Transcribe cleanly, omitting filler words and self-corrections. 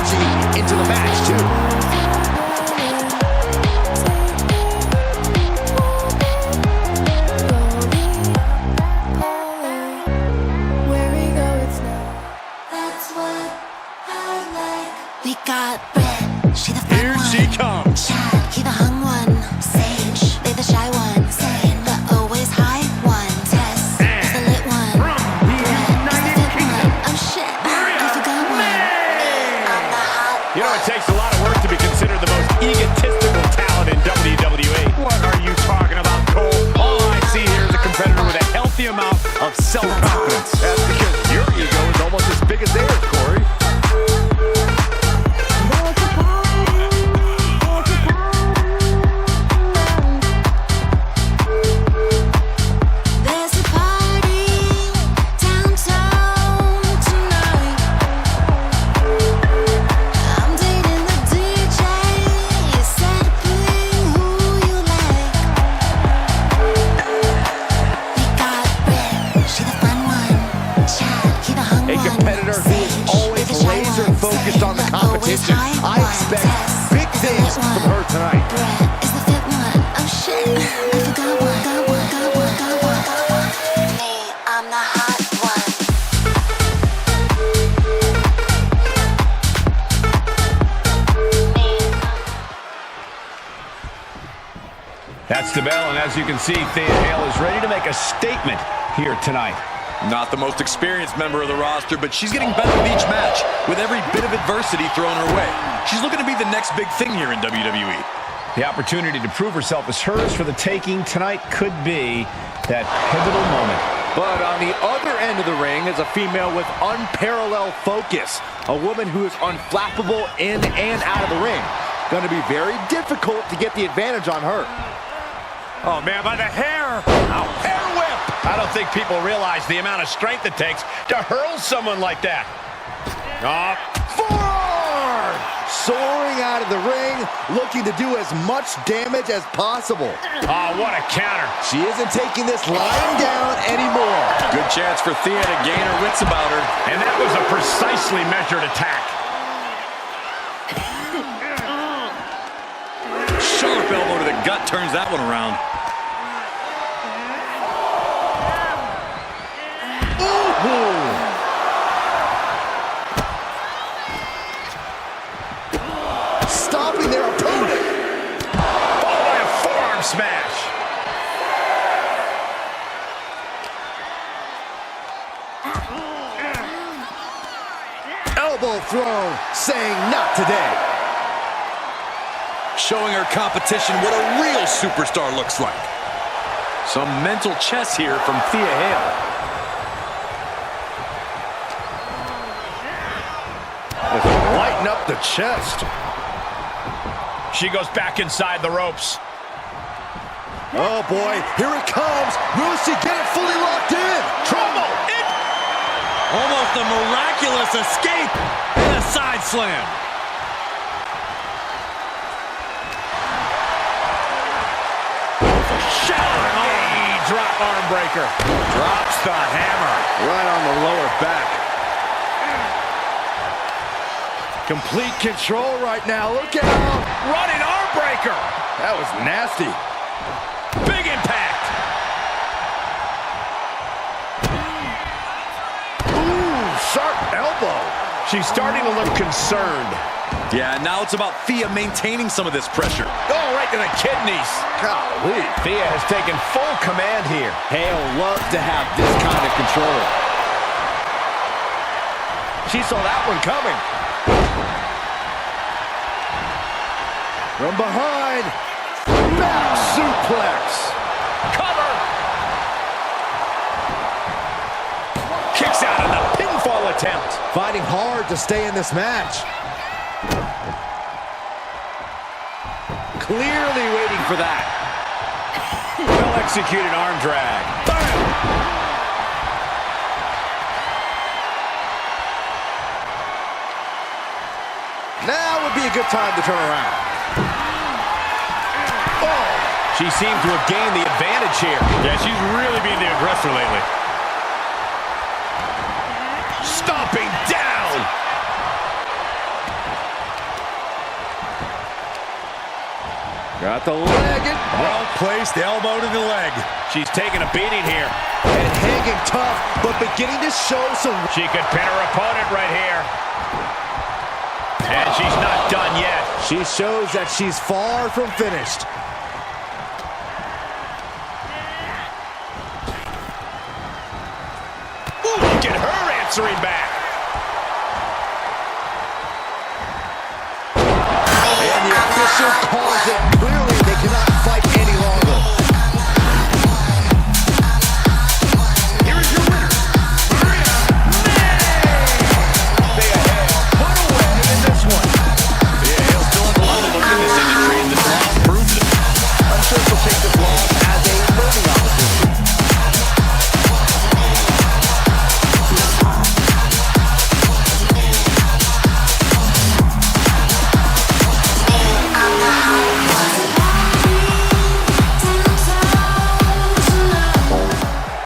energy into the match, too. We got Brett, she the fun Here one. she comes. Chad, he the hung one. Sage, they the shy one. CYN, the always high one. Tess, is the lit one. Brett is the fit one. Oh shit, I forgot one. I'm the hot one. You know, it takes a lot of work to be considered the most egotistical talent in WWE. What are you talking about, Cole? All I see here is a competitor with a healthy amount of self-confidence. That's because your ego is almost as big as theirs, Corey. There's a party downtown tonight. I'm dating the DJ. You said bring who you like. We got Brett, she the fun one. Chad, he the hung A one. competitor who is Sage, always they the shy laser one. focused on the CYN, always competition. high I one. expect Tess big is the things lit one. from her tonight. Brett is the fit one. Oh shit, I forgot one. Me, I'm the hot one. That's the bell, and as you can see, Thea is ready to make a statement here tonight. Not the most experienced member of the roster, but she's getting better with each match, with every bit of adversity thrown her way. She's looking to be the next big thing here in WWE. The opportunity to prove herself is hers for the taking tonight could be that pivotal moment. But on the other end of the ring is a female with unparalleled focus. A woman who is unflappable in and out of the ring. Going to be very difficult to get the advantage on her. Oh, man, by the hair. Oh, hair whip. I don't think people realize the amount of strength it takes to hurl someone like that. Oh, Forearm! Soaring out of the ring, looking to do as much damage as possible. oh, what a counter. She isn't taking this lying down anymore. Good chance for Thea to gain her wits about her. And that was a precisely measured attack. Sharp elbow to the gut turns that one around. Stopping their opponent. Followed by a forearm smash. Elbow thrown, saying not today. Showing her competition what a real superstar looks like. Some mental chess here from Thea Hale. Lighten up the chest. She goes back inside the ropes. Oh boy, here it comes. Will she get it fully locked in? Trouble! Almost a miraculous escape and a side slam. Knee drop arm breaker. Drops the hammer. Right on the lower back. Complete control right now. Look out. Running arm breaker. That was nasty. Big impact. Ooh, sharp elbow. She's starting to look concerned. Yeah, now it's about Thea maintaining some of this pressure. Oh, right to the kidneys. Golly. Thea has taken full command here. Hale loves to have this kind of control. She saw that one coming. From behind. Back suplex. Cover. Kicks out in the pinfall attempt. Fighting hard to stay in this match. Clearly waiting for that. Well-executed arm drag. Now would be a good time to turn around. Oh, she seems to have gained the advantage here. Yeah, she's really being the aggressor lately. Stomping down. Got the leg. Well-placed elbow to the leg. She's taking a beating here. And hanging tough, but beginning to show some... She could pin her opponent right here. And she's not done yet. She shows that she's far from finished. Ooh, look at her answering back. And the official calls it.